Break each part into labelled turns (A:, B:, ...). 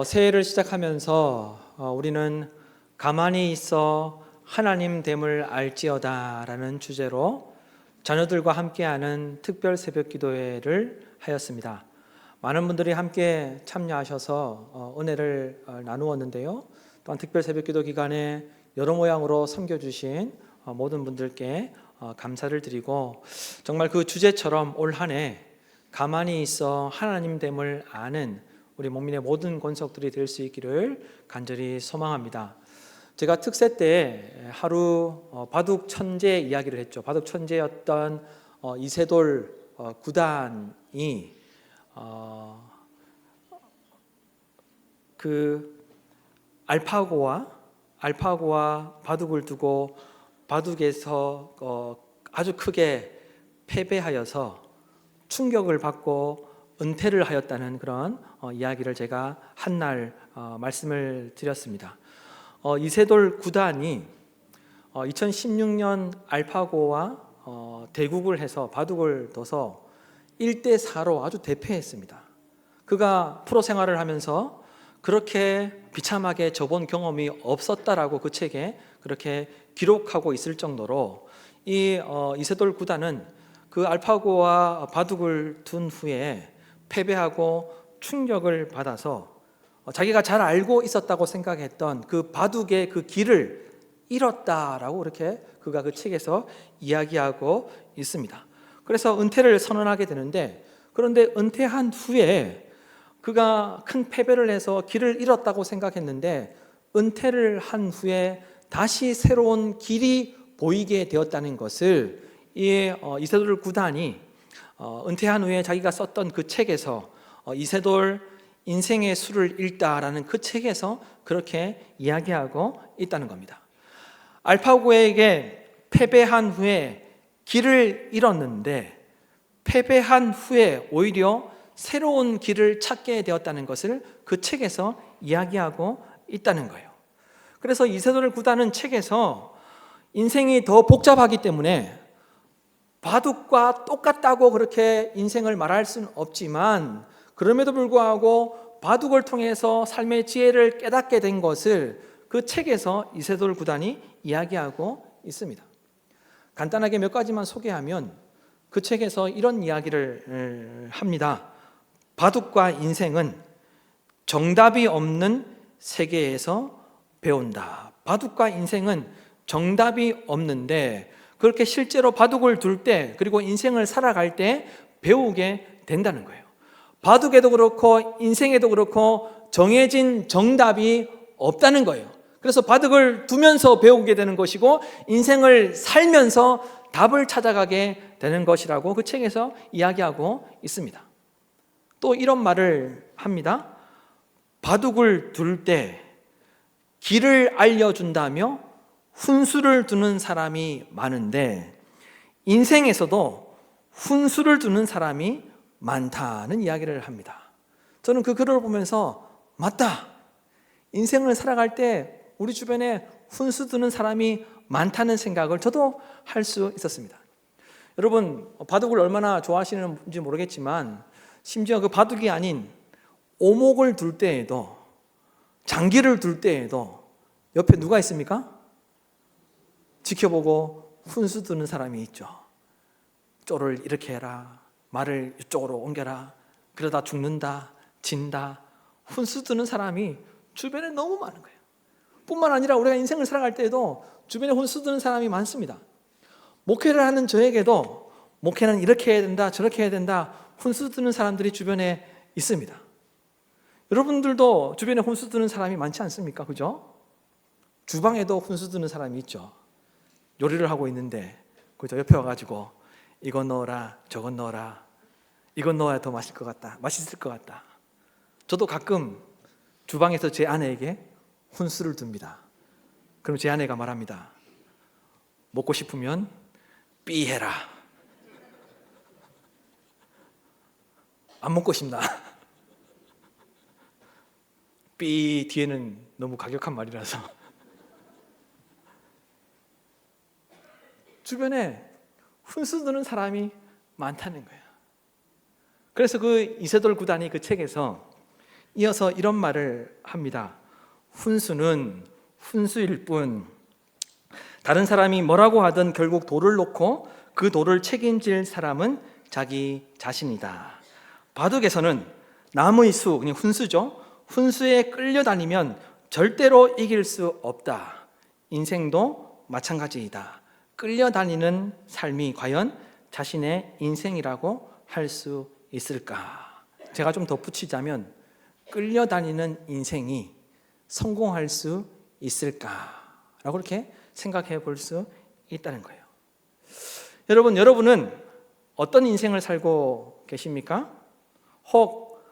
A: 새해를 시작하면서 우리는 가만히 있어 하나님 됨을 알지어다 라는 주제로 자녀들과 함께하는 특별 새벽 기도회를 하였습니다. 많은 분들이 함께 참여하셔서 은혜를 나누었는데요. 또한 특별 새벽 기도 기간에 여러 모양으로 섬겨주신 모든 분들께 감사를 드리고, 정말 그 주제처럼 올 한 해 가만히 있어 하나님 됨을 아는 우리 목민의 모든 권속들이 될 수 있기를 간절히 소망합니다. 제가 특세 때 하루 바둑 천재 이야기를 했죠. 바둑 천재였던 이세돌 구단이 그 알파고와 바둑을 두고 바둑에서 아주 크게 패배하여서 충격을 받고 은퇴를 하였다는 그런 이야기를 제가 한날 말씀을 드렸습니다. 이세돌 구단이 2016년 알파고와 대국을 해서 바둑을 둬서 1대4로 아주 대패했습니다. 그가 프로 생활을 하면서 그렇게 비참하게 져본 경험이 없었다라고 그 책에 그렇게 기록하고 있을 정도로 이세돌 구단은 그 알파고와 바둑을 둔 후에 패배하고 충격을 받아서 자기가 잘 알고 있었다고 생각했던 그 바둑의 그 길을 잃었다라고 그렇게 그가 그 책에서 이야기하고 있습니다. 그래서 은퇴를 선언하게 되는데, 그런데 은퇴한 후에 그가 큰 패배를 해서 길을 잃었다고 생각했는데 은퇴를 한 후에 다시 새로운 길이 보이게 되었다는 것을 이세돌 구단이 은퇴한 후에 자기가 썼던 그 책에서 이세돌 인생의 수를 읽다라는 그 책에서 그렇게 이야기하고 있다는 겁니다. 알파고에게 패배한 후에 길을 잃었는데 패배한 후에 오히려 새로운 길을 찾게 되었다는 것을 그 책에서 이야기하고 있다는 거예요. 그래서 이세돌 구단은 책에서 인생이 더 복잡하기 때문에 바둑과 똑같다고 그렇게 인생을 말할 수는 없지만, 그럼에도 불구하고 바둑을 통해서 삶의 지혜를 깨닫게 된 것을 그 책에서 이세돌 구단이 이야기하고 있습니다. 간단하게 몇 가지만 소개하면 그 책에서 이런 이야기를 합니다. 바둑과 인생은 정답이 없는 세계에서 배운다. 바둑과 인생은 정답이 없는데 그렇게 실제로 바둑을 둘 때, 그리고 인생을 살아갈 때 배우게 된다는 거예요. 바둑에도 그렇고 인생에도 그렇고 정해진 정답이 없다는 거예요. 그래서 바둑을 두면서 배우게 되는 것이고 인생을 살면서 답을 찾아가게 되는 것이라고 그 책에서 이야기하고 있습니다. 또 이런 말을 합니다. 바둑을 둘 때 길을 알려준다며 훈수를 두는 사람이 많은데 인생에서도 훈수를 두는 사람이 많다는 이야기를 합니다. 저는 그 글을 보면서 맞다, 인생을 살아갈 때 우리 주변에 훈수 두는 사람이 많다는 생각을 저도 할 수 있었습니다. 여러분, 바둑을 얼마나 좋아하시는지 모르겠지만 심지어 그 바둑이 아닌 오목을 둘 때에도, 장기를 둘 때에도 옆에 누가 있습니까? 지켜보고 훈수 두는 사람이 있죠. 쪼를 이렇게 해라, 말을 이쪽으로 옮겨라, 그러다 죽는다, 진다. 훈수 두는 사람이 주변에 너무 많은 거예요. 뿐만 아니라 우리가 인생을 살아갈 때에도 주변에 훈수 두는 사람이 많습니다. 목회를 하는 저에게도 목회는 이렇게 해야 된다, 저렇게 해야 된다, 훈수 두는 사람들이 주변에 있습니다. 여러분들도 주변에 훈수 두는 사람이 많지 않습니까? 그죠? 주방에도 훈수 두는 사람이 있죠. 요리를 하고 있는데 그죠? 옆에 와가지고 이건 넣어라, 저건 넣어라, 이건 넣어야 더 맛있을 것 같다. 저도 가끔 주방에서 제 아내에게 훈수를 둡니다. 그럼 제 아내가 말합니다. 먹고 싶으면 삐 해라. 안 먹고 싶나? 삐 뒤에는 너무 가격한 말이라서. 주변에 훈수 두는 사람이 많다는 거예요. 그래서 그 이세돌 구단이 그 책에서 이어서 이런 말을 합니다. 훈수는 훈수일 뿐 다른 사람이 뭐라고 하든 결국 돌을 놓고 그 돌을 책임질 사람은 자기 자신이다. 바둑에서는 남의 수, 그냥 훈수죠. 훈수에 끌려다니면 절대로 이길 수 없다. 인생도 마찬가지이다. 끌려다니는 삶이 과연 자신의 인생이라고 할 수 있을까? 제가 좀 덧붙이자면 끌려다니는 인생이 성공할 수 있을까라고 이렇게 생각해 볼 수 있다는 거예요. 여러분은 어떤 인생을 살고 계십니까? 혹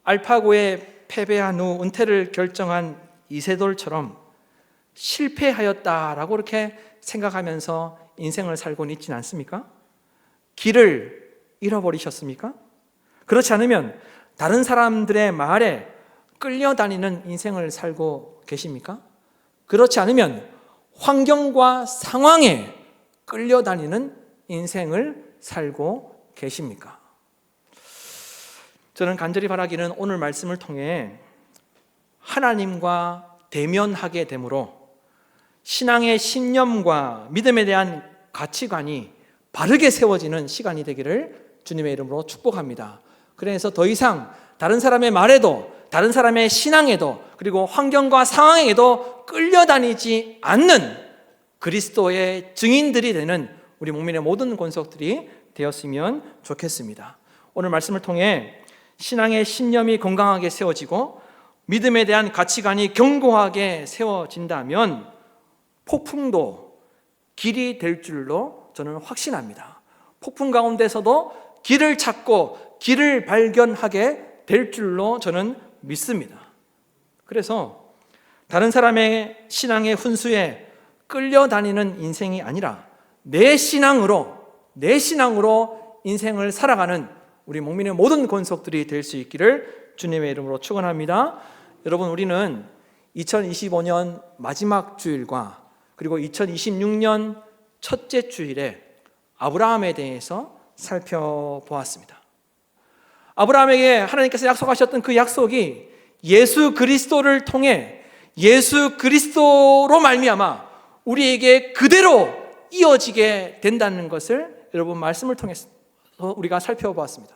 A: 알파고에 패배한 후 은퇴를 결정한 이세돌처럼 실패하였다라고 이렇게 생각하면서 인생을 살고는 있지는 않습니까? 길을 잃어버리셨습니까? 그렇지 않으면 다른 사람들의 말에 끌려다니는 인생을 살고 계십니까? 그렇지 않으면 환경과 상황에 끌려다니는 인생을 살고 계십니까? 저는 간절히 바라기는 오늘 말씀을 통해 하나님과 대면하게 되므로 신앙의 신념과 믿음에 대한 가치관이 바르게 세워지는 시간이 되기를 주님의 이름으로 축복합니다. 그래서 더 이상 다른 사람의 말에도 다른 사람의 신앙에도 그리고 환경과 상황에도 끌려다니지 않는 그리스도의 증인들이 되는 우리 목민의 모든 권속들이 되었으면 좋겠습니다. 오늘 말씀을 통해 신앙의 신념이 건강하게 세워지고 믿음에 대한 가치관이 견고하게 세워진다면 폭풍도 길이 될 줄로 저는 확신합니다. 폭풍 가운데서도 길을 찾고 길을 발견하게 될 줄로 저는 믿습니다. 그래서 다른 사람의 신앙의 훈수에 끌려다니는 인생이 아니라 내 신앙으로 인생을 살아가는 우리 목민의 모든 권속들이 될 수 있기를 주님의 이름으로 축원합니다. 여러분, 우리는 2025년 마지막 주일과 그리고 2026년 첫째 주일에 아브라함에 대해서 살펴보았습니다. 아브라함에게 하나님께서 약속하셨던 그 약속이 예수 그리스도를 통해 예수 그리스도로 말미암아 우리에게 그대로 이어지게 된다는 것을 여러분 말씀을 통해서 우리가 살펴보았습니다.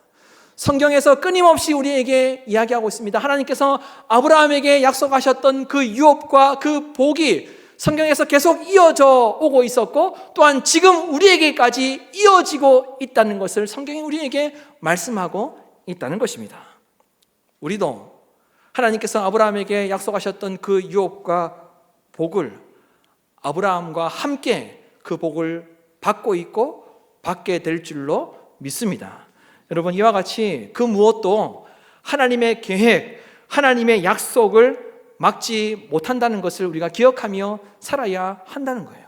A: 성경에서 끊임없이 우리에게 이야기하고 있습니다. 하나님께서 아브라함에게 약속하셨던 그 유업과 그 복이 성경에서 계속 이어져 오고 있었고 또한 지금 우리에게까지 이어지고 있다는 것을 성경이 우리에게 말씀하고 있다는 것입니다. 우리도 하나님께서 아브라함에게 약속하셨던 그 유업과 복을 아브라함과 함께 그 복을 받고 있고 받게 될 줄로 믿습니다. 여러분, 이와 같이 그 무엇도 하나님의 계획, 하나님의 약속을 막지 못한다는 것을 우리가 기억하며 살아야 한다는 거예요.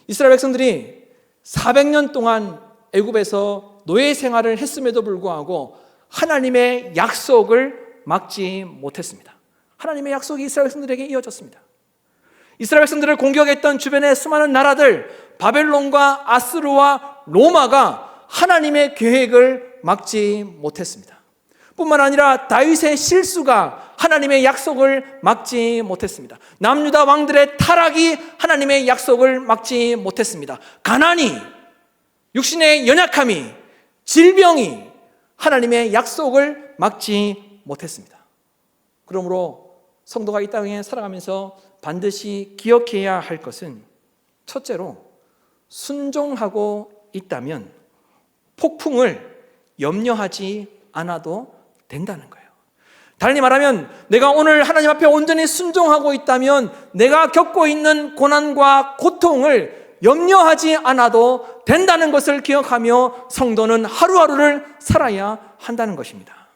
A: 이스라엘 백성들이 400년 동안 애굽에서 노예 생활을 했음에도 불구하고 하나님의 약속을 막지 못했습니다. 하나님의 약속이 이스라엘 백성들에게 이어졌습니다. 이스라엘 백성들을 공격했던 주변의 수많은 나라들, 바벨론과 아스루와 로마가 하나님의 계획을 막지 못했습니다. 뿐만 아니라 다윗의 실수가 하나님의 약속을 막지 못했습니다. 남유다 왕들의 타락이 하나님의 약속을 막지 못했습니다. 가난이, 육신의 연약함이, 질병이 하나님의 약속을 막지 못했습니다. 그러므로 성도가 이 땅에 살아가면서 반드시 기억해야 할 것은 첫째로 순종하고 있다면 폭풍을 염려하지 않아도 된다는 거예요. 달리 말하면 내가 오늘 하나님 앞에 온전히 순종하고 있다면 내가 겪고 있는 고난과 고통을 염려하지 않아도 된다는 것을 기억하며 성도는 하루하루를 살아야 한다는 것입니다.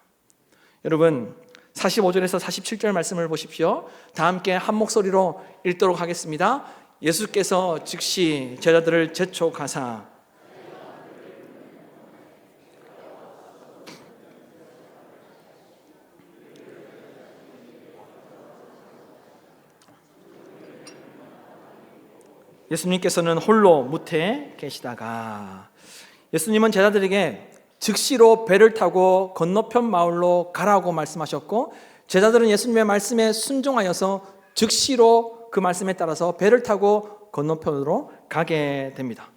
A: 여러분, 45절에서 47절 말씀을 보십시오. 다 함께 한 목소리로 읽도록 하겠습니다. 예수께서 즉시 제자들을 재촉하사 예수님께서는 홀로 무태에 계시다가 예수님은 제자들에게 즉시로 배를 타고 건너편 마을로 가라고 말씀하셨고 제자들은 예수님의 말씀에 순종하여서 즉시로 그 말씀에 따라서 배를 타고 건너편으로 가게 됩니다.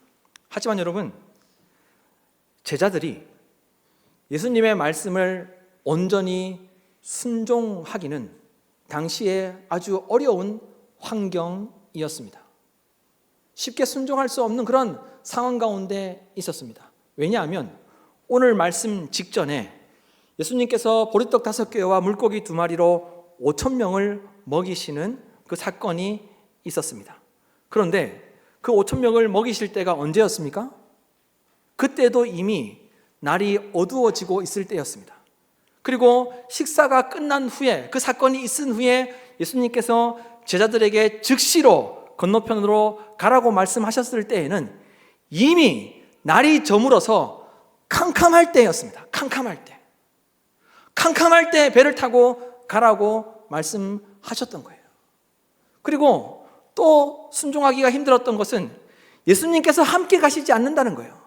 A: 하지만 여러분, 제자들이 예수님의 말씀을 온전히 순종하기는 당시에 아주 어려운 환경이었습니다. 쉽게 순종할 수 없는 그런 상황 가운데 있었습니다. 왜냐하면 오늘 말씀 직전에 예수님께서 보리떡 5개와 물고기 2마리로 5,000명을 먹이시는 그 사건이 있었습니다. 그런데 그 5,000명을 먹이실 때가 언제였습니까? 그때도 이미 날이 어두워지고 있을 때였습니다. 그리고 식사가 끝난 후에, 그 사건이 있은 후에 예수님께서 제자들에게 즉시로 건너편으로 가라고 말씀하셨을 때에는 이미 날이 저물어서 캄캄할 때였습니다. 캄캄할 때 배를 타고 가라고 말씀하셨던 거예요. 그리고 또 순종하기가 힘들었던 것은 예수님께서 함께 가시지 않는다는 거예요.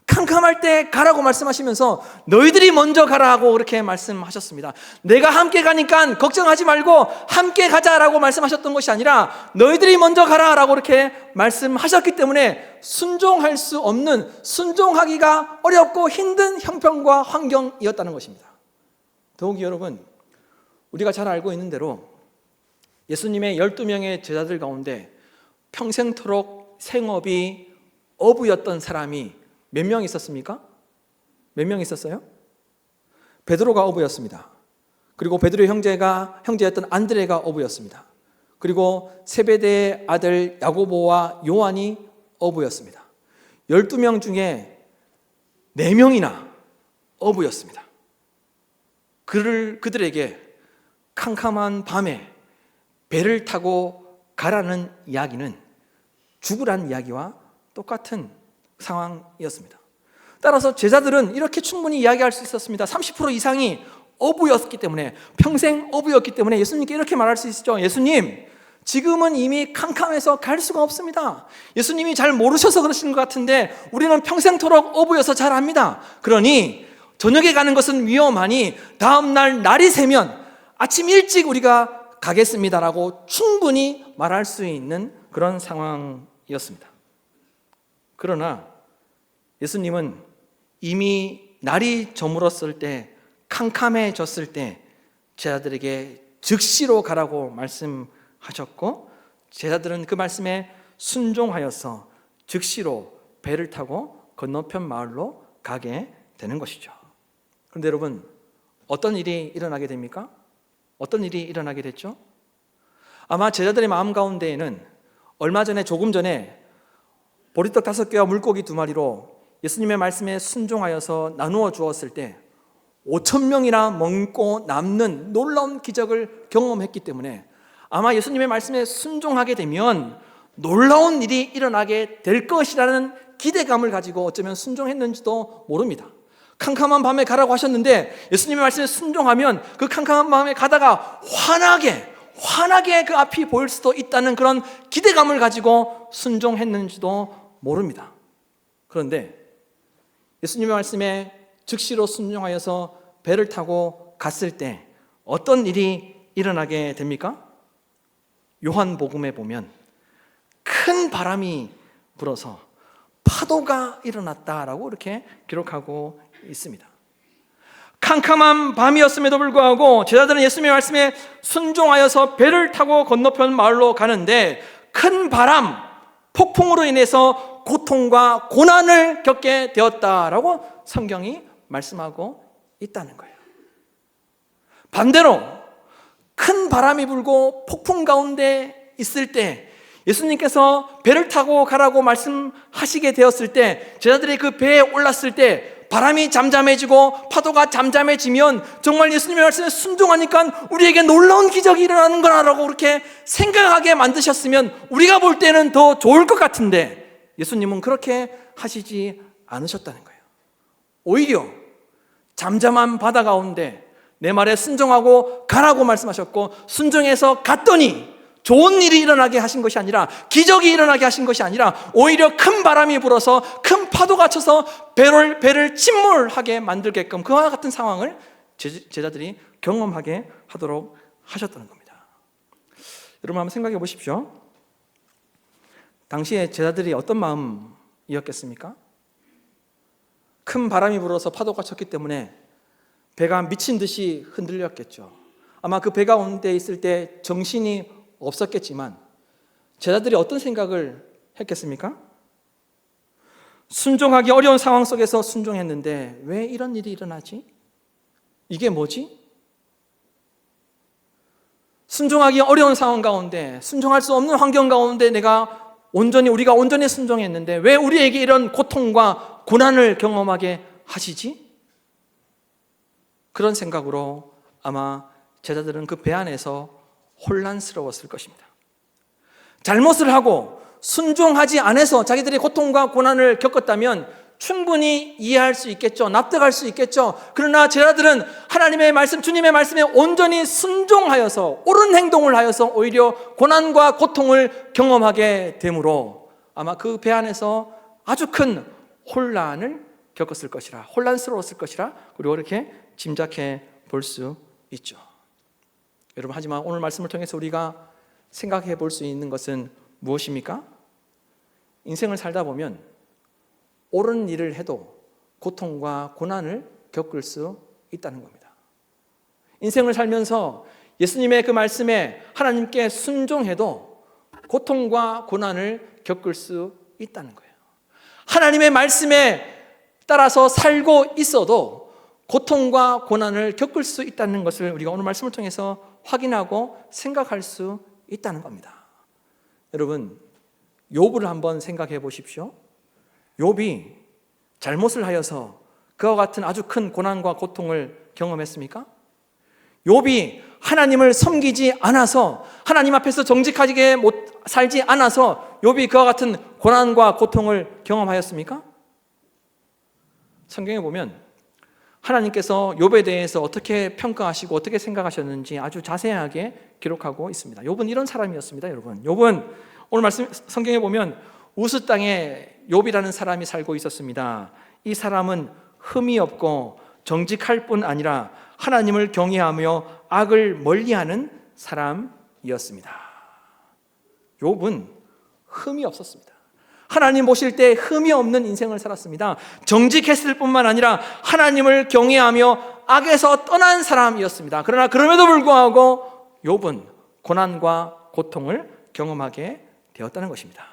A: 캄캄할 때 가라고 말씀하시면서 너희들이 먼저 가라 하고 그렇게 말씀하셨습니다. 내가 함께 가니까 걱정하지 말고 함께 가자라고 말씀하셨던 것이 아니라 너희들이 먼저 가라라고 그렇게 말씀하셨기 때문에 순종할 수 없는, 순종하기가 어렵고 힘든 형편과 환경이었다는 것입니다. 더욱이 여러분, 우리가 잘 알고 있는 대로 예수님의 12명의 제자들 가운데 평생토록 생업이 어부였던 사람이 몇 명 있었습니까? 몇 명 있었어요? 베드로가 어부였습니다. 그리고 베드로의 형제였던 안드레가 어부였습니다. 그리고 세베대의 아들 야고보와 요한이 어부였습니다. 12명 중에 4명이나 어부였습니다. 그들에게 캄캄한 밤에 배를 타고 가라는 이야기는 죽으라는 이야기와 똑같은 상황이었습니다. 따라서 제자들은 이렇게 충분히 이야기할 수 있었습니다. 30% 이상이 어부였기 때문에, 평생 어부였기 때문에 예수님께 이렇게 말할 수 있었죠. 예수님, 지금은 이미 캄캄해서 갈 수가 없습니다. 예수님이 잘 모르셔서 그러시는 것 같은데 우리는 평생토록 어부여서 잘 압니다. 그러니 저녁에 가는 것은 위험하니 다음날 날이 새면 아침 일찍 우리가 가겠습니다라고 충분히 말할 수 있는 그런 상황이었습니다. 그러나 예수님은 이미 날이 저물었을 때, 캄캄해졌을 때 제자들에게 즉시로 가라고 말씀하셨고, 제자들은 그 말씀에 순종하여서 즉시로 배를 타고 건너편 마을로 가게 되는 것이죠. 그런데 여러분, 어떤 일이 일어나게 됩니까? 어떤 일이 일어나게 됐죠? 아마 제자들의 마음 가운데에는 조금 전에 보리떡 5개와 물고기 2마리로 예수님의 말씀에 순종하여서 나누어 주었을 때 5,000명이나 먹고 남는 놀라운 기적을 경험했기 때문에 아마 예수님의 말씀에 순종하게 되면 놀라운 일이 일어나게 될 것이라는 기대감을 가지고 어쩌면 순종했는지도 모릅니다. 캄캄한 밤에 가라고 하셨는데 예수님의 말씀에 순종하면 그 캄캄한 밤에 가다가 환하게 그 앞이 보일 수도 있다는 그런 기대감을 가지고 순종했는지도 모릅니다. 그런데 예수님의 말씀에 즉시로 순종하여서 배를 타고 갔을 때 어떤 일이 일어나게 됩니까? 요한복음에 보면 큰 바람이 불어서 파도가 일어났다라고 이렇게 기록하고 있습니다. 캄캄한 밤이었음에도 불구하고 제자들은 예수님의 말씀에 순종하여서 배를 타고 건너편 마을로 가는데 큰 바람, 폭풍으로 인해서 고통과 고난을 겪게 되었다라고 성경이 말씀하고 있다는 거예요. 반대로 큰 바람이 불고 폭풍 가운데 있을 때 예수님께서 배를 타고 가라고 말씀하시게 되었을 때 제자들이 그 배에 올랐을 때 바람이 잠잠해지고 파도가 잠잠해지면 정말 예수님의 말씀에 순종하니까 우리에게 놀라운 기적이 일어나는 거라고 그렇게 생각하게 만드셨으면 우리가 볼 때는 더 좋을 것 같은데 예수님은 그렇게 하시지 않으셨다는 거예요. 오히려 잠잠한 바다 가운데 내 말에 순종하고 가라고 말씀하셨고 순종해서 갔더니 좋은 일이 일어나게 하신 것이 아니라 기적이 일어나게 하신 것이 아니라 오히려 큰 바람이 불어서 큰 파도가 쳐서 배를 침몰하게 만들게끔 그와 같은 상황을 제자들이 경험하게 하도록 하셨다는 겁니다. 여러분 한번 생각해 보십시오. 당시에 제자들이 어떤 마음이었겠습니까? 큰 바람이 불어서 파도가 쳤기 때문에 배가 미친 듯이 흔들렸겠죠. 아마 그 배 가운데 있을 때 정신이 없었겠지만 제자들이 어떤 생각을 했겠습니까? 순종하기 어려운 상황 속에서 순종했는데 왜 이런 일이 일어나지? 이게 뭐지? 순종하기 어려운 상황 가운데, 순종할 수 없는 환경 가운데 우리가 온전히 순종했는데 왜 우리에게 이런 고통과 고난을 경험하게 하시지? 그런 생각으로 아마 제자들은 그 배 안에서 혼란스러웠을 것입니다. 잘못을 하고 순종하지 않아서 자기들이 고통과 고난을 겪었다면 충분히 이해할 수 있겠죠. 납득할 수 있겠죠. 그러나 제자들은 하나님의 말씀, 주님의 말씀에 온전히 순종하여서 옳은 행동을 하여서 오히려 고난과 고통을 경험하게 되므로 아마 그 배 안에서 아주 큰 혼란을 겪었을 것이라, 혼란스러웠을 것이라 그리고 이렇게 짐작해 볼 수 있죠. 여러분, 하지만 오늘 말씀을 통해서 우리가 생각해 볼 수 있는 것은 무엇입니까? 인생을 살다 보면 옳은 일을 해도 고통과 고난을 겪을 수 있다는 겁니다. 인생을 살면서 예수님의 그 말씀에 하나님께 순종해도 고통과 고난을 겪을 수 있다는 거예요. 하나님의 말씀에 따라서 살고 있어도 고통과 고난을 겪을 수 있다는 것을 우리가 오늘 말씀을 통해서 확인하고 생각할 수 있다는 겁니다. 여러분, 욥을 한번 생각해 보십시오. 욥이 잘못을 하여서 그와 같은 아주 큰 고난과 고통을 경험했습니까? 욥이 하나님을 섬기지 않아서, 하나님 앞에서 정직하게 살지 않아서 욥이 그와 같은 고난과 고통을 경험하였습니까? 성경에 보면 하나님께서 욥에 대해서 어떻게 평가하시고 어떻게 생각하셨는지 아주 자세하게 기록하고 있습니다. 욥은 이런 사람이었습니다, 여러분. 욥은 오늘 말씀 성경에 보면 우스 땅에 욥이라는 사람이 살고 있었습니다. 이 사람은 흠이 없고 정직할 뿐 아니라 하나님을 경외하며 악을 멀리하는 사람이었습니다. 욥은 흠이 없었습니다. 하나님 보실 때 흠이 없는 인생을 살았습니다. 정직했을 뿐만 아니라 하나님을 경외하며 악에서 떠난 사람이었습니다. 그러나 그럼에도 불구하고 욥은 고난과 고통을 경험하게 되었다는 것입니다.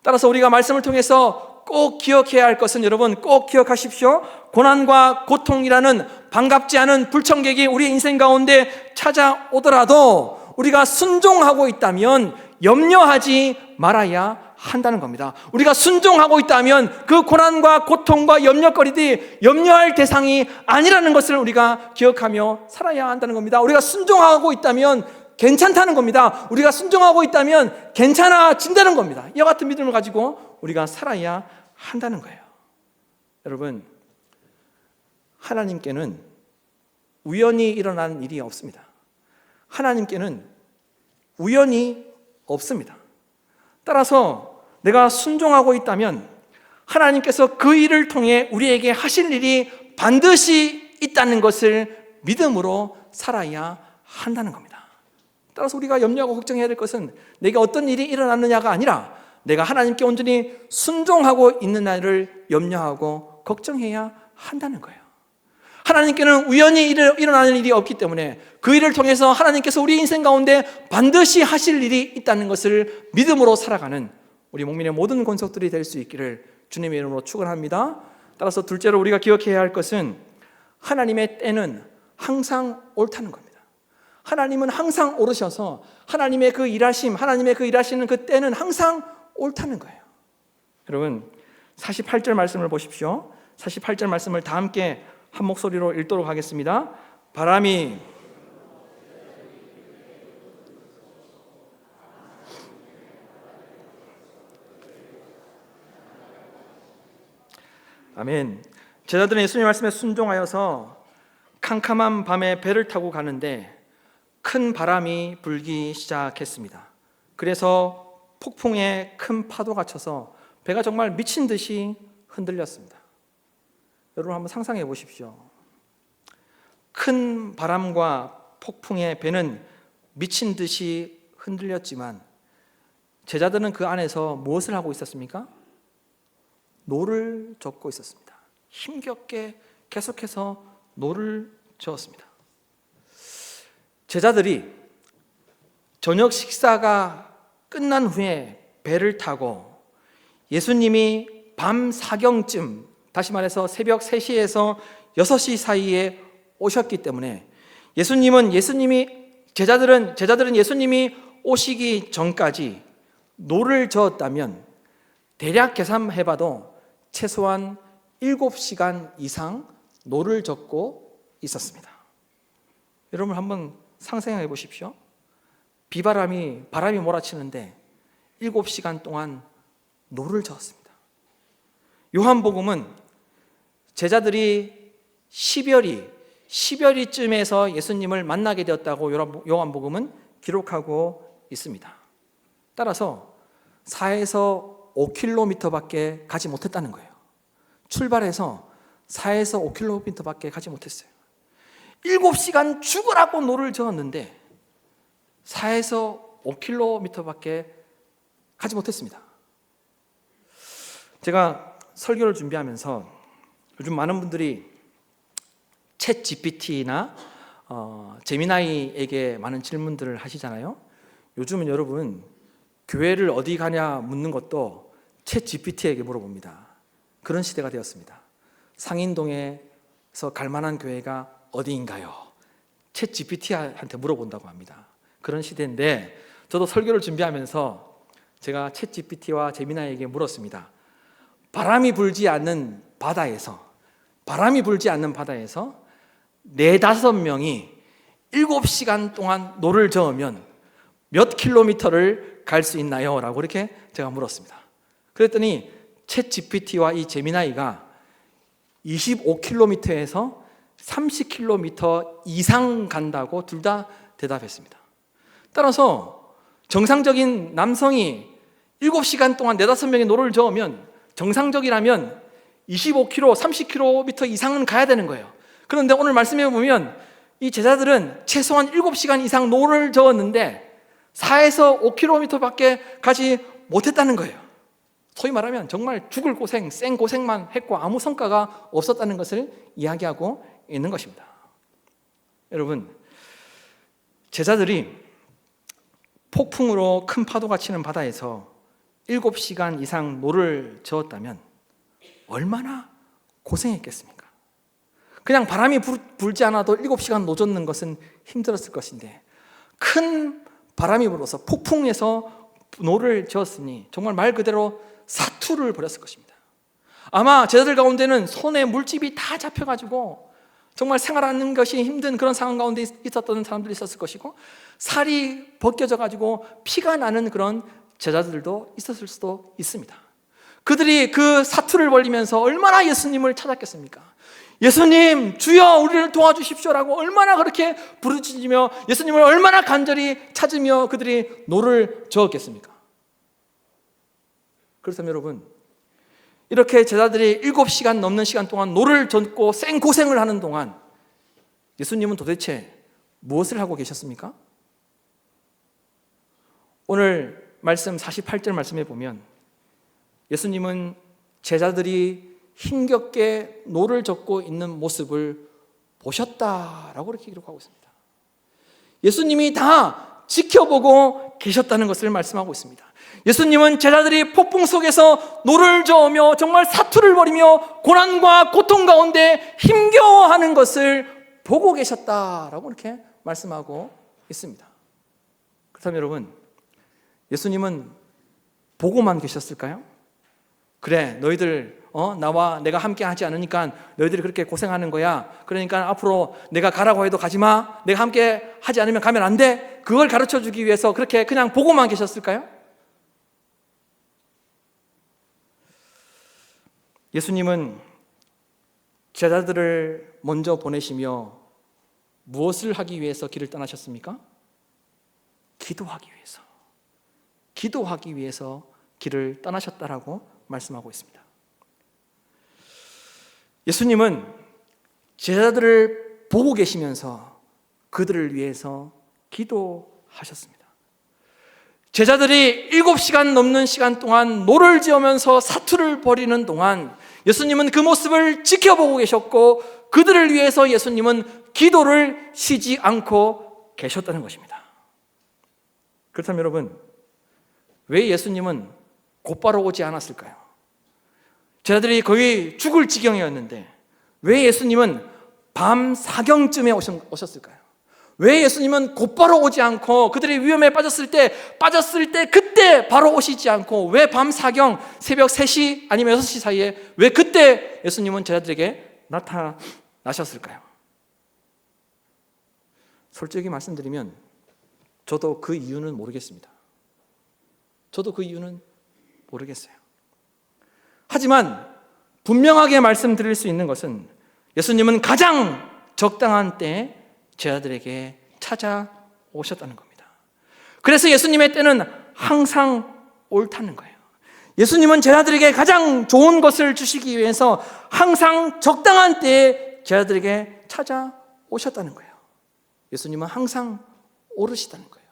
A: 따라서 우리가 말씀을 통해서 꼭 기억해야 할 것은, 여러분 꼭 기억하십시오. 고난과 고통이라는 반갑지 않은 불청객이 우리 인생 가운데 찾아오더라도 우리가 순종하고 있다면 염려하지 말아야 한다는 겁니다. 우리가 순종하고 있다면 그 고난과 고통과 염려거리들이 염려할 대상이 아니라는 것을 우리가 기억하며 살아야 한다는 겁니다. 우리가 순종하고 있다면 괜찮다는 겁니다. 우리가 순종하고 있다면 괜찮아진다는 겁니다. 이와 같은 믿음을 가지고 우리가 살아야 한다는 거예요. 여러분, 하나님께는 우연히 일어나는 일이 없습니다. 하나님께는 우연이 없습니다. 따라서 내가 순종하고 있다면 하나님께서 그 일을 통해 우리에게 하실 일이 반드시 있다는 것을 믿음으로 살아야 한다는 겁니다. 따라서 우리가 염려하고 걱정해야 될 것은 내게 어떤 일이 일어났느냐가 아니라 내가 하나님께 온전히 순종하고 있는 날을 염려하고 걱정해야 한다는 거예요. 하나님께는 우연히 일어나는 일이 없기 때문에 그 일을 통해서 하나님께서 우리 인생 가운데 반드시 하실 일이 있다는 것을 믿음으로 살아가는 우리 목민의 모든 권속들이 될 수 있기를 주님의 이름으로 축원합니다. 따라서 둘째로 우리가 기억해야 할 것은 하나님의 때는 항상 옳다는 겁니다. 하나님은 항상 옳으셔서 하나님의 그 일하심, 하나님의 그 일하시는 그 때는 항상 옳다는 거예요. 여러분, 48절 말씀을 보십시오. 48절 말씀을 다 함께 한 목소리로 읽도록 하겠습니다. 바람이 아멘. 제자들은 예수님의 말씀에 순종하여서 캄캄한 밤에 배를 타고 가는데 큰 바람이 불기 시작했습니다. 그래서 폭풍에 큰 파도가 쳐서 배가 정말 미친 듯이 흔들렸습니다. 여러분 한번 상상해 보십시오. 큰 바람과 폭풍에 배는 미친 듯이 흔들렸지만 제자들은 그 안에서 무엇을 하고 있었습니까? 노를 젓고 있었습니다. 힘겹게 계속해서 노를 저었습니다. 제자들이 저녁 식사가 끝난 후에 배를 타고 예수님이 밤 사경쯤, 다시 말해서 새벽 3시에서 6시 사이에 오셨기 때문에 제자들은 예수님이 오시기 전까지 노를 저었다면 대략 계산해봐도 최소한 7시간 이상 노를 젓고 있었습니다. 여러분 한번 상상해 보십시오. 바람이 몰아치는데 7시간 동안 노를 저었습니다. 요한복음은 제자들이 12월이쯤에서 예수님을 만나게 되었다고 요한복음은 기록하고 있습니다. 따라서 4에서 5km밖에 가지 못했다는 거예요. 출발해서 4에서 5km밖에 가지 못했어요. 7시간 죽으라고 노를 저었는데 4에서 5km밖에 가지 못했습니다. 제가 설교를 준비하면서 요즘 많은 분들이 챗 GPT나 제미나이에게 많은 질문들을 하시잖아요. 요즘은 여러분 교회를 어디 가냐 묻는 것도 챗 GPT에게 물어봅니다. 그런 시대가 되었습니다. 상인동에서 갈 만한 교회가 어디인가요? 챗 GPT한테 물어본다고 합니다. 그런 시대인데 저도 설교를 준비하면서 제가 챗 GPT와 제미나이에게 물었습니다. 바람이 불지 않는 바다에서 4-5명이 7시간 동안 노를 저으면 몇 킬로미터를 갈 수 있나요? 라고 이렇게 제가 물었습니다. 그랬더니 챗 GPT와 이 제미나이가 25km에서 30km 이상 간다고 둘 다 대답했습니다. 따라서 정상적인 남성이 7시간 동안 4-5명이 노를 저으면 정상적이라면 25km, 30km 이상은 가야 되는 거예요. 그런데 오늘 말씀해 보면 이 제자들은 최소한 7시간 이상 노를 저었는데 4에서 5km밖에 가지 못했다는 거예요. 소위 말하면 정말 죽을 고생, 생 고생만 했고 아무 성과가 없었다는 것을 이야기하고 있는 것입니다. 여러분, 제자들이 폭풍으로 큰 파도가 치는 바다에서 7시간 이상 노를 저었다면 얼마나 고생했겠습니까? 그냥 바람이 불지 않아도 7시간 노 젓는 것은 힘들었을 것인데 큰 바람이 불어서 폭풍에서 노를 저었으니 정말 말 그대로 사투를 벌였을 것입니다. 아마 제자들 가운데는 손에 물집이 다 잡혀가지고 정말 생활하는 것이 힘든 그런 상황 가운데 있었던 사람들이 있었을 것이고 살이 벗겨져가지고 피가 나는 그런 제자들도 있었을 수도 있습니다. 그들이 그 사투를 벌리면서 얼마나 예수님을 찾았겠습니까? 예수님, 주여 우리를 도와주십시오라고 얼마나 그렇게 부르짖으며 예수님을 얼마나 간절히 찾으며 그들이 노를 저었겠습니까? 그렇다면 여러분, 이렇게 제자들이 7시간 넘는 시간 동안 노를 젓고 생고생을 하는 동안 예수님은 도대체 무엇을 하고 계셨습니까? 오늘 말씀 48절 말씀에 보면 예수님은 제자들이 힘겹게 노를 젓고 있는 모습을 보셨다라고 이렇게 기록하고 있습니다. 예수님이 다 지켜보고 계셨다는 것을 말씀하고 있습니다. 예수님은 제자들이 폭풍 속에서 노를 저으며 정말 사투를 벌이며 고난과 고통 가운데 힘겨워하는 것을 보고 계셨다라고 이렇게 말씀하고 있습니다. 그렇다면 여러분, 예수님은 보고만 계셨을까요? 그래, 너희들 나와 내가 함께 하지 않으니까 너희들이 그렇게 고생하는 거야. 그러니까 앞으로 내가 가라고 해도 가지 마. 내가 함께 하지 않으면 가면 안 돼. 그걸 가르쳐 주기 위해서 그렇게 그냥 보고만 계셨을까요? 예수님은 제자들을 먼저 보내시며 무엇을 하기 위해서 길을 떠나셨습니까? 기도하기 위해서 길을 떠나셨다라고 말씀하고 있습니다. 예수님은 제자들을 보고 계시면서 그들을 위해서 기도하셨습니다. 제자들이 7시간 넘는 시간 동안 노를 지으면서 사투를 벌이는 동안 예수님은 그 모습을 지켜보고 계셨고 그들을 위해서 예수님은 기도를 쉬지 않고 계셨다는 것입니다. 그렇다면 여러분, 왜 예수님은 곧바로 오지 않았을까요? 제자들이 거의 죽을 지경이었는데 왜 예수님은 밤 사경쯤에 오셨을까요? 왜 예수님은 곧바로 오지 않고 그들이 위험에 빠졌을 때 그때 바로 오시지 않고 왜 밤 사경 새벽 3시 아니면 6시 사이에 왜 그때 예수님은 제자들에게 나타나셨을까요? 솔직히 말씀드리면 저도 그 이유는 모르겠습니다. 저도 그 이유는 모르겠어요. 하지만 분명하게 말씀드릴 수 있는 것은 예수님은 가장 적당한 때에 제자들에게 찾아오셨다는 겁니다. 그래서 예수님의 때는 항상 옳다는 거예요. 예수님은 제자들에게 가장 좋은 것을 주시기 위해서 항상 적당한 때에 제자들에게 찾아오셨다는 거예요. 예수님은 항상 옳으시다는 거예요.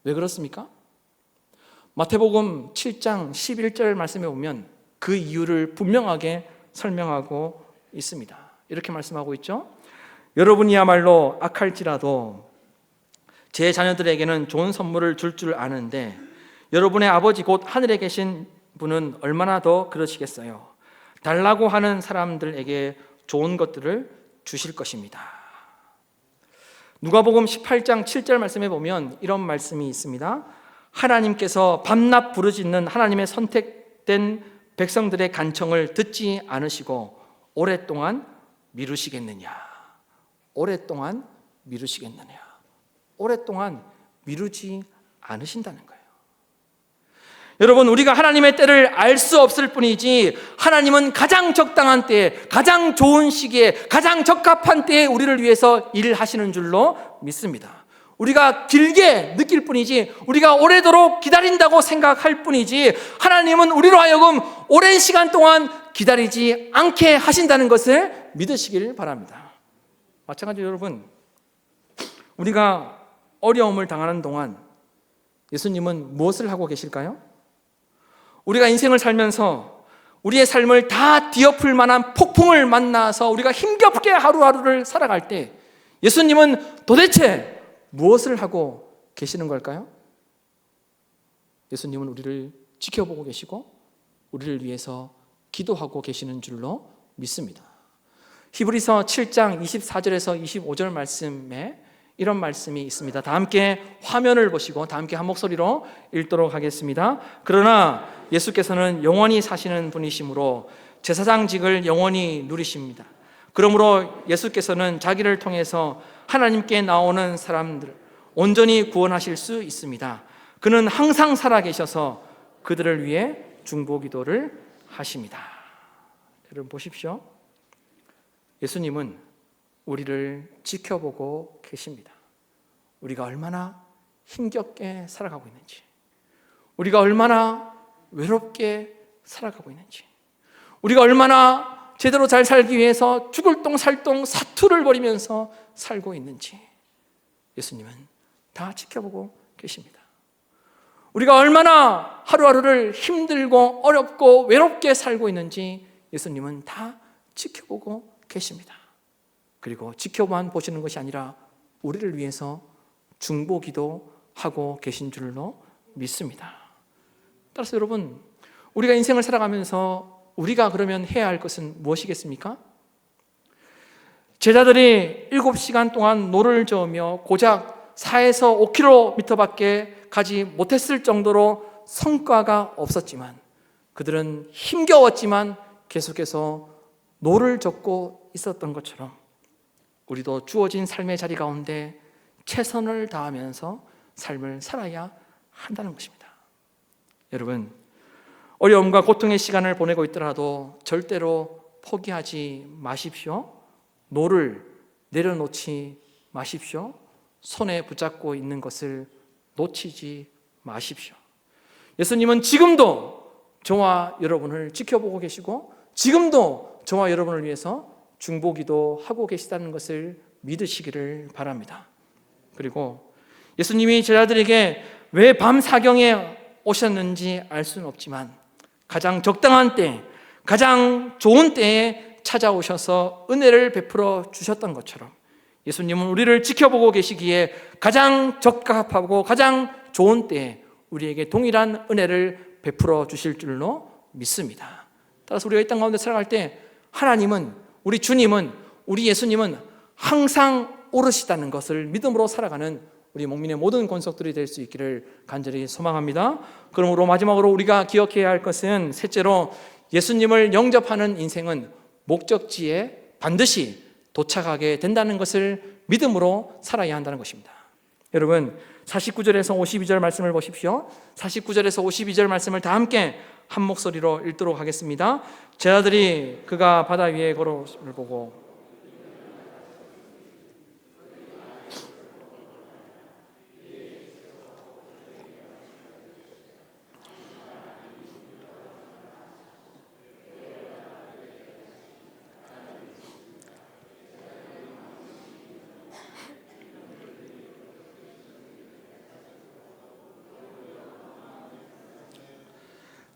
A: 왜 그렇습니까? 마태복음 7장 11절 말씀에 보면 그 이유를 분명하게 설명하고 있습니다. 이렇게 말씀하고 있죠. 여러분이야말로 악할지라도 제 자녀들에게는 좋은 선물을 줄 아는데 여러분의 아버지 곧 하늘에 계신 분은 얼마나 더 그러시겠어요. 달라고 하는 사람들에게 좋은 것들을 주실 것입니다. 누가복음 18장 7절 말씀에 보면 이런 말씀이 있습니다. 하나님께서 밤낮 부르짖는 하나님의 선택된 백성들의 간청을 듣지 않으시고 오랫동안 미루시겠느냐. 오랫동안 미루시겠느냐. 오랫동안 미루지 않으신다는 거예요. 여러분, 우리가 하나님의 때를 알 수 없을 뿐이지 하나님은 가장 적당한 때에, 가장 좋은 시기에, 가장 적합한 때에 우리를 위해서 일하시는 줄로 믿습니다. 우리가 길게 느낄 뿐이지 우리가 오래도록 기다린다고 생각할 뿐이지 하나님은 우리로 하여금 오랜 시간 동안 기다리지 않게 하신다는 것을 믿으시길 바랍니다. 마찬가지로 여러분, 우리가 어려움을 당하는 동안 예수님은 무엇을 하고 계실까요? 우리가 인생을 살면서 우리의 삶을 다 뒤엎을 만한 폭풍을 만나서 우리가 힘겹게 하루하루를 살아갈 때 예수님은 도대체 무엇을 하고 계시는 걸까요? 예수님은 우리를 지켜보고 계시고 우리를 위해서 기도하고 계시는 줄로 믿습니다. 히브리서 7장 24절에서 25절 말씀에 이런 말씀이 있습니다. 다 함께 화면을 보시고 다 함께 한 목소리로 읽도록 하겠습니다. 그러나 예수께서는 영원히 사시는 분이시므로 제사장직을 영원히 누리십니다. 그러므로 예수께서는 자기를 통해서 하나님께 나오는 사람들을 온전히 구원하실 수 있습니다. 그는 항상 살아계셔서 그들을 위해 중보기도를 하십니다. 여러분 보십시오. 예수님은 우리를 지켜보고 계십니다. 우리가 얼마나 힘겹게 살아가고 있는지, 우리가 얼마나 외롭게 살아가고 있는지, 우리가 얼마나 제대로 잘 살기 위해서 죽을 똥 살똥 사투를 벌이면서 살고 있는지 예수님은 다 지켜보고 계십니다. 우리가 얼마나 하루하루를 힘들고 어렵고 외롭게 살고 있는지 예수님은 다 지켜보고 계십니다. 그리고 지켜만 보시는 것이 아니라 우리를 위해서 중보기도 하고 계신 줄로 믿습니다. 따라서 여러분, 우리가 인생을 살아가면서 우리가 그러면 해야 할 것은 무엇이겠습니까? 제자들이 7시간 동안 노를 저으며 고작 4에서 5km밖에 가지 못했을 정도로 성과가 없었지만 그들은 힘겨웠지만 계속해서 노를 젓고 있었던 것처럼 우리도 주어진 삶의 자리 가운데 최선을 다하면서 삶을 살아야 한다는 것입니다. 여러분, 어려움과 고통의 시간을 보내고 있더라도 절대로 포기하지 마십시오. 노를 내려놓지 마십시오. 손에 붙잡고 있는 것을 놓치지 마십시오. 예수님은 지금도 저와 여러분을 지켜보고 계시고 지금도 저와 여러분을 위해서 중보기도 하고 계시다는 것을 믿으시기를 바랍니다. 그리고 예수님이 제자들에게 왜 밤 사경에 오셨는지 알 수는 없지만 가장 적당한 때, 가장 좋은 때에 찾아오셔서 은혜를 베풀어 주셨던 것처럼 예수님은 우리를 지켜보고 계시기에 가장 적합하고 가장 좋은 때에 우리에게 동일한 은혜를 베풀어 주실 줄로 믿습니다. 따라서 우리가 이 땅 가운데 살아갈 때 하나님은, 우리 주님은, 우리 예수님은 항상 오르시다는 것을 믿음으로 살아가는 우리 목민의 모든 권속들이 될 수 있기를 간절히 소망합니다. 그러므로 마지막으로 우리가 기억해야 할 것은, 셋째로 예수님을 영접하는 인생은 목적지에 반드시 도착하게 된다는 것을 믿음으로 살아야 한다는 것입니다. 여러분, 49절에서 52절 말씀을 보십시오. 49절에서 52절 말씀을 다 함께 한 목소리로 읽도록 하겠습니다. 제자들이 그가 바다 위에 걸어오심을 보고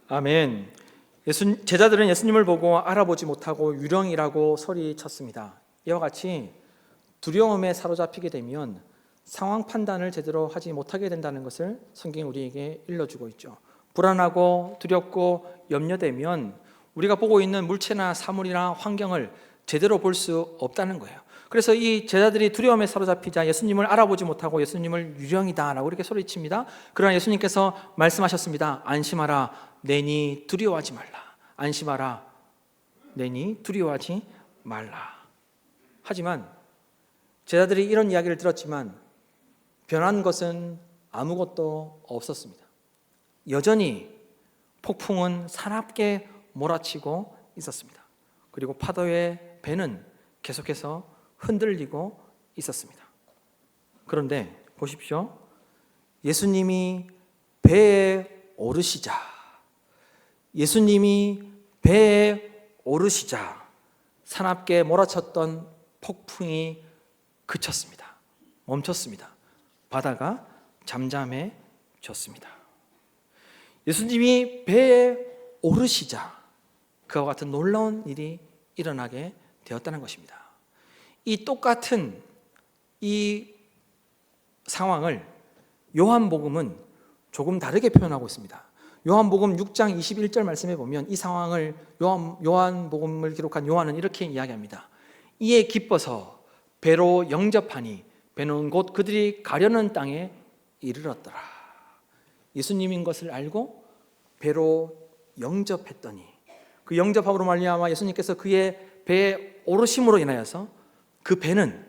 A: 아멘. 제자들은 예수님을 보고 알아보지 못하고 유령이라고 소리쳤습니다. 이와 같이 두려움에 사로잡히게 되면 상황 판단을 제대로 하지 못하게 된다는 것을 성경이 우리에게 일러주고 있죠. 불안하고 두렵고 염려되면 우리가 보고 있는 물체나 사물이나 환경을 제대로 볼 수 없다는 거예요. 그래서 이 제자들이 두려움에 사로잡히자 예수님을 알아보지 못하고 예수님을 유령이다라고 이렇게 소리칩니다. 그러나 예수님께서 말씀하셨습니다. 안심하라, 내니 두려워하지 말라. 안심하라, 내니 두려워하지 말라. 하지만 제자들이 이런 이야기를 들었지만 변한 것은 아무것도 없었습니다. 여전히 폭풍은 사납게 몰아치고 있었습니다. 그리고 파도의 배는 계속해서 흔들리고 있었습니다. 그런데 보십시오. 예수님이 배에 오르시자, 예수님이 배에 오르시자 사납게 몰아쳤던 폭풍이 그쳤습니다. 멈췄습니다. 바다가 잠잠해졌습니다. 예수님이 배에 오르시자 그와 같은 놀라운 일이 일어나게 되었다는 것입니다. 이 똑같은 이 상황을 요한복음은 조금 다르게 표현하고 있습니다. 요한복음 6장 21절 말씀에 보면 이 상황을 요한복음을 기록한 요한은 이렇게 이야기합니다. 이에 기뻐서 배로 영접하니 배는 곧 그들이 가려는 땅에 이르렀더라. 예수님인 것을 알고 배로 영접했더니 그 영접함으로 말미암아 예수님께서 그의 배에 오르심으로 인하여서 그 배는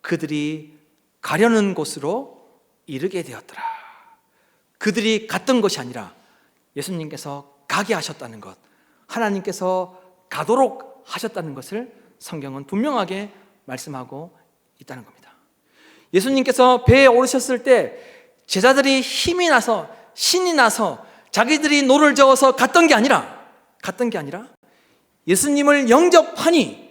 A: 그들이 가려는 곳으로 이르게 되었더라. 그들이 갔던 것이 아니라 예수님께서 가게 하셨다는 것, 하나님께서 가도록 하셨다는 것을 성경은 분명하게 말씀하고 있다는 겁니다. 예수님께서 배에 오르셨을 때 제자들이 힘이 나서 신이 나서 자기들이 노를 저어서 갔던 게 아니라 예수님을 영접하니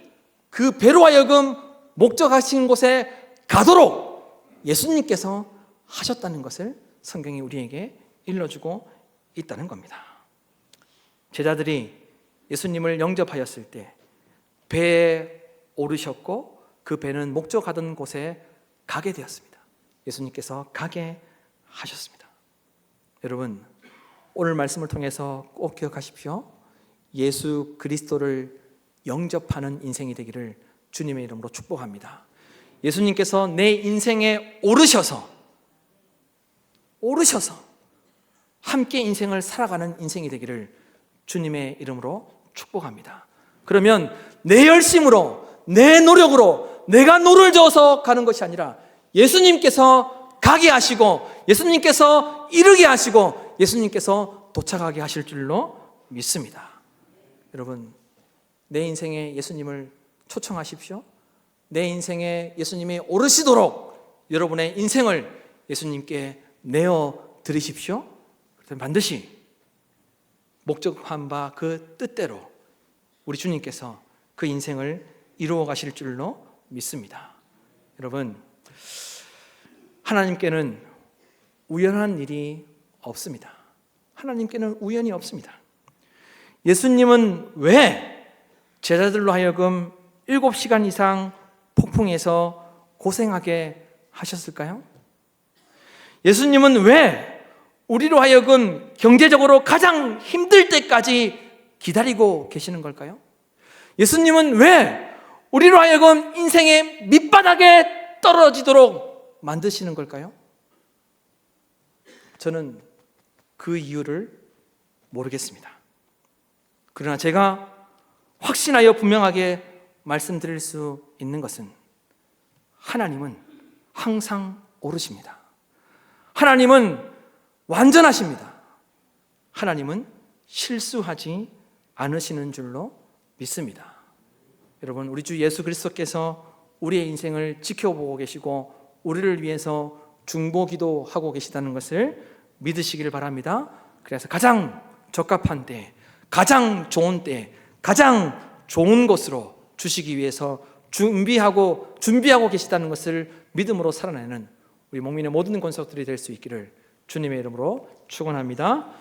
A: 그 배로 하여금 목적하신 곳에 가도록 예수님께서 하셨다는 것을 성경이 우리에게 일러주고 있다는 겁니다. 제자들이 예수님을 영접하였을 때 배에 오르셨고 그 배는 목적하던 곳에 가게 되었습니다. 예수님께서 가게 하셨습니다. 여러분, 오늘 말씀을 통해서 꼭 기억하십시오. 예수 그리스도를 영접하는 인생이 되기를 주님의 이름으로 축복합니다. 예수님께서 내 인생에 오르셔서 함께 인생을 살아가는 인생이 되기를 주님의 이름으로 축복합니다. 그러면 내 열심으로, 내 노력으로 내가 노를 저어서 가는 것이 아니라 예수님께서 가게 하시고 예수님께서 이르게 하시고 예수님께서 도착하게 하실 줄로 믿습니다. 여러분, 내 인생에 예수님을 초청하십시오. 내 인생에 예수님이 오르시도록 여러분의 인생을 예수님께 내어 드리십시오. 그렇다면 반드시 목적한 바 그 뜻대로 우리 주님께서 그 인생을 이루어 가실 줄로 믿습니다. 여러분, 하나님께는 우연한 일이 없습니다. 하나님께는 우연이 없습니다. 예수님은 왜 제자들로 하여금 7시간 이상 폭풍에서 고생하게 하셨을까요? 예수님은 왜 우리로 하여금 경제적으로 가장 힘들 때까지 기다리고 계시는 걸까요? 예수님은 왜 우리로 하여금 인생의 밑바닥에 떨어지도록 만드시는 걸까요? 저는 그 이유를 모르겠습니다. 그러나 제가 확신하여 분명하게 말씀드릴 수 있는 것은 하나님은 항상 옳으십니다. 하나님은 완전하십니다. 하나님은 실수하지 않으시는 줄로 믿습니다. 여러분, 우리 주 예수 그리스도께서 우리의 인생을 지켜보고 계시고 우리를 위해서 중보기도 하고 계시다는 것을 믿으시기를 바랍니다. 그래서 가장 적합한 때, 가장 좋은 때, 가장 좋은 곳으로 주시기 위해서 준비하고 계시다는 것을 믿음으로 살아내는 우리 목민의 모든 권속들이 될 수 있기를 주님의 이름으로 축원합니다.